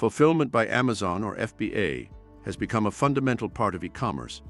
Fulfillment by Amazon, or FBA, has become a fundamental part of e-commerce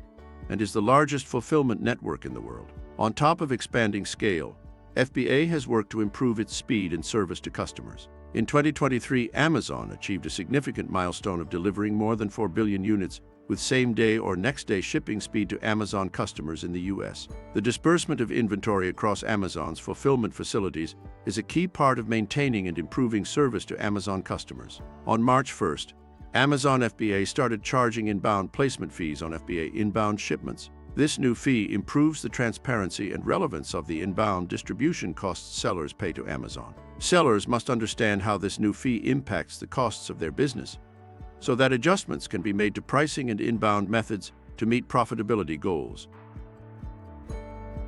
and is the largest fulfillment network in the world. On top of expanding scale, FBA has worked to improve its speed and service to customers. In 2023, Amazon achieved a significant milestone of delivering more than 4 billion units with same-day or next-day shipping speed to Amazon customers in the US. The disbursement of inventory across Amazon's fulfillment facilities is a key part of maintaining and improving service to Amazon customers. On March 1st, Amazon FBA started charging inbound placement fees on FBA inbound shipments. This new fee improves the transparency and relevance of the inbound distribution costs sellers pay to Amazon. Sellers must understand how this new fee impacts the costs of their business, so that adjustments can be made to pricing and inbound methods to meet profitability goals.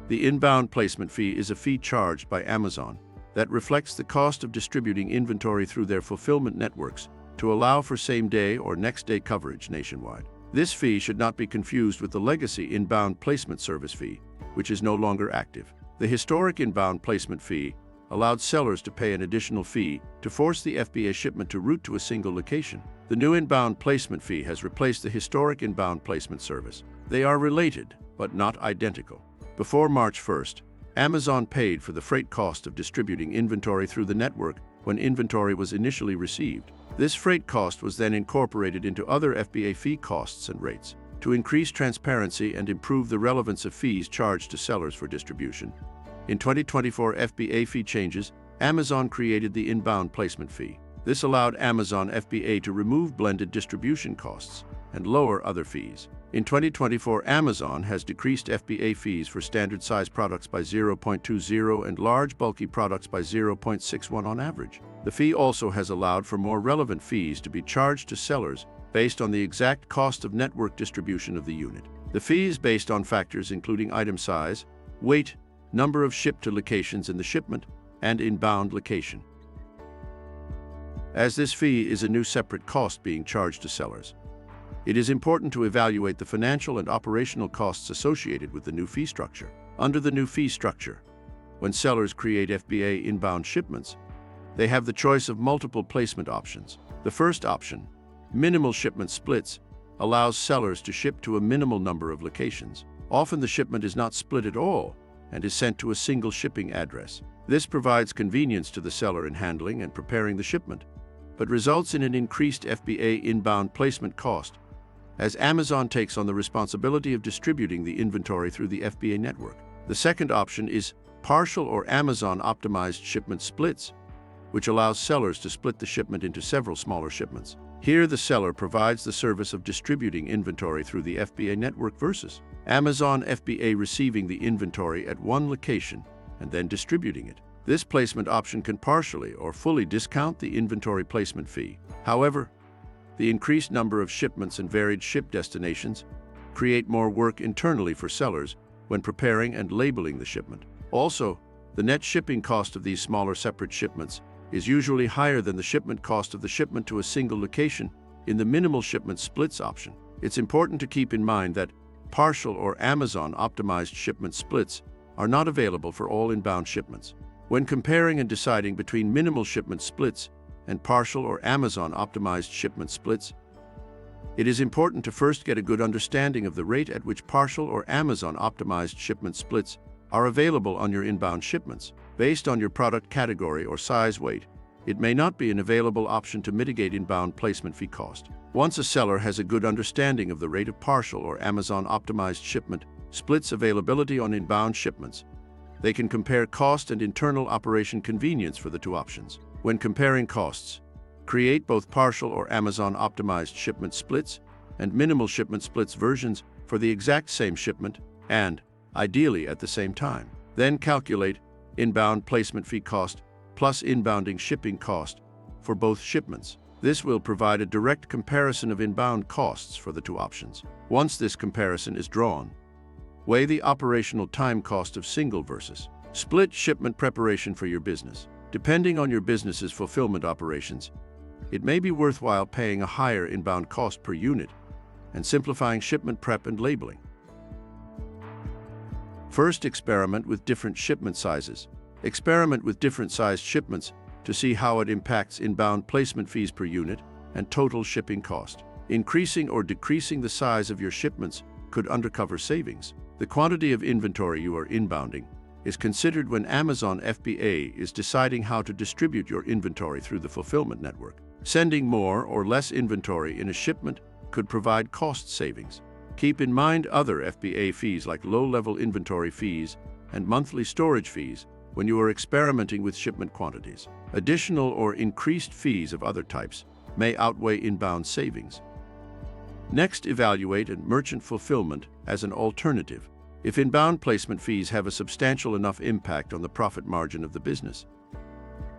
The inbound placement fee is a fee charged by Amazon that reflects the cost of distributing inventory through their fulfillment networks to allow for same-day or next-day coverage nationwide. This fee should not be confused with the legacy inbound placement service fee, which is no longer active. The historic inbound placement fee allowed sellers to pay an additional fee to force the FBA shipment to route to a single location. The new inbound placement fee has replaced the historic inbound placement service. They are related, but not identical. Before March 1st, Amazon paid for the freight cost of distributing inventory through the network when inventory was initially received. This freight cost was then incorporated into other FBA fee costs and rates. To increase transparency and improve the relevance of fees charged to sellers for distribution, in 2024 FBA fee changes, Amazon created the inbound placement fee. This allowed Amazon FBA to remove blended distribution costs and lower other fees. In 2024, Amazon has decreased FBA fees for standard size products by 0.20 and large bulky products by 0.61 on average. The fee also has allowed for more relevant fees to be charged to sellers based on the exact cost of network distribution of the unit. The fee is based on factors including item size, weight, number of shipped to locations in the shipment, and inbound location. As this fee is a new separate cost being charged to sellers, it is important to evaluate the financial and operational costs associated with the new fee structure. Under the new fee structure, when sellers create FBA inbound shipments, they have the choice of multiple placement options. The first option, minimal shipment splits, allows sellers to ship to a minimal number of locations. Often the shipment is not split at all and is sent to a single shipping address. This provides convenience to the seller in handling and preparing the shipment, but results in an increased FBA inbound placement cost, as Amazon takes on the responsibility of distributing the inventory through the FBA network. The second option is partial or Amazon-optimized shipment splits, which allows sellers to split the shipment into several smaller shipments. Here, the seller provides the service of distributing inventory through the FBA network versus Amazon FBA receiving the inventory at one location and then distributing it. This placement option can partially or fully discount the inventory placement fee. However, the increased number of shipments and varied ship destinations create more work internally for sellers when preparing and labeling the shipment. Also, the net shipping cost of these smaller separate shipments is usually higher than the shipment cost of the shipment to a single location in the minimal shipment splits option. It's important to keep in mind that partial or Amazon-optimized shipment splits are not available for all inbound shipments. When comparing and deciding between minimal shipment splits and partial or Amazon-optimized shipment splits, it is important to first get a good understanding of the rate at which partial or Amazon-optimized shipment splits are available on your inbound shipments. Based on your product category or size weight, it may not be an available option to mitigate inbound placement fee cost. Once a seller has a good understanding of the rate of partial or Amazon-optimized shipment splits availability on inbound shipments, they can compare cost and internal operation convenience for the two options. When comparing costs, create both partial or Amazon-optimized shipment splits and minimal shipment splits versions for the exact same shipment and, ideally, at the same time. Then calculate inbound placement fee cost plus inbounding shipping cost for both shipments. This will provide a direct comparison of inbound costs for the two options. Once this comparison is drawn, weigh the operational time cost of single versus split shipment preparation for your business. Depending on your business's fulfillment operations, it may be worthwhile paying a higher inbound cost per unit and simplifying shipment prep and labeling. First, experiment with different shipment sizes. Experiment with different sized shipments to see how it impacts inbound placement fees per unit and total shipping cost. Increasing or decreasing the size of your shipments could undercover savings. The quantity of inventory you are inbounding is considered when Amazon FBA is deciding how to distribute your inventory through the fulfillment network. Sending more or less inventory in a shipment could provide cost savings. Keep in mind other FBA fees like low-level inventory fees and monthly storage fees when you are experimenting with shipment quantities. Additional or increased fees of other types may outweigh inbound savings. Next, evaluate merchant fulfillment as an alternative if inbound placement fees have a substantial enough impact on the profit margin of the business.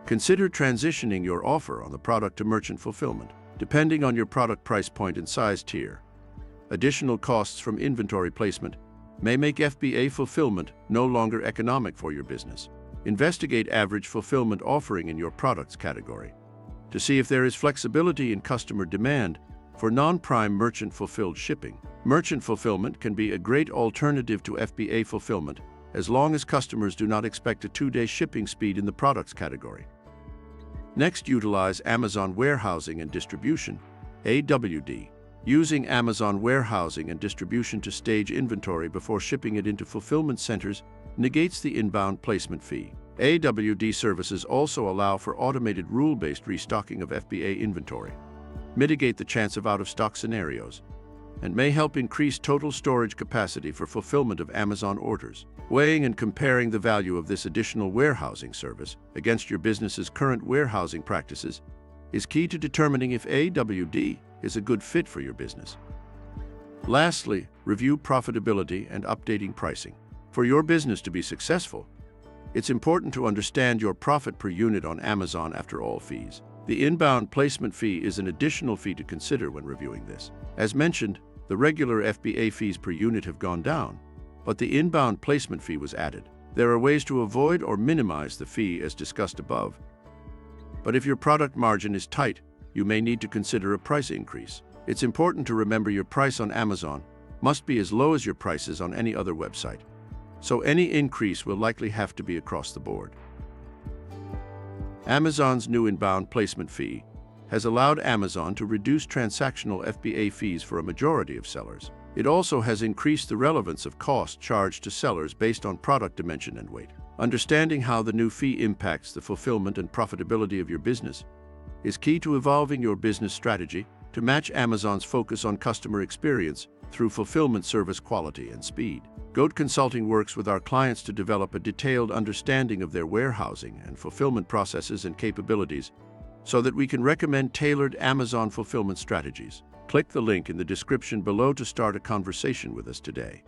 Consider transitioning your offer on the product to merchant fulfillment. Depending on your product price point and size tier, additional costs from inventory placement may make FBA fulfillment no longer economic for your business. Investigate average fulfillment offering in your products category to see if there is flexibility in customer demand for non-prime merchant-fulfilled shipping. Merchant fulfillment can be a great alternative to FBA fulfillment as long as customers do not expect a 2-day shipping speed in the products category. Next, utilize Amazon Warehousing and Distribution, AWD. Using Amazon Warehousing and Distribution to stage inventory before shipping it into fulfillment centers negates the inbound placement fee. AWD services also allow for automated rule-based restocking of FBA inventory, mitigate the chance of out-of-stock scenarios, and may help increase total storage capacity for fulfillment of Amazon orders. Weighing and comparing the value of this additional warehousing service against your business's current warehousing practices is key to determining if AWD is a good fit for your business. Lastly, review profitability and updating pricing. For your business to be successful, it's important to understand your profit per unit on Amazon after all fees. The inbound placement fee is an additional fee to consider when reviewing this. As mentioned, the regular FBA fees per unit have gone down, but the inbound placement fee was added. There are ways to avoid or minimize the fee as discussed above. But if your product margin is tight, you may need to consider a price increase. It's important to remember your price on Amazon must be as low as your prices on any other website, so any increase will likely have to be across the board. Amazon's new inbound placement fee has allowed Amazon to reduce transactional FBA fees for a majority of sellers. It also has increased the relevance of cost charged to sellers based on product dimension and weight. Understanding how the new fee impacts the fulfillment and profitability of your business is key to evolving your business strategy to match Amazon's focus on customer experience through fulfillment service quality and speed. Goat Consulting works with our clients to develop a detailed understanding of their warehousing and fulfillment processes and capabilities so that we can recommend tailored Amazon fulfillment strategies. Click the link in the description below to start a conversation with us today.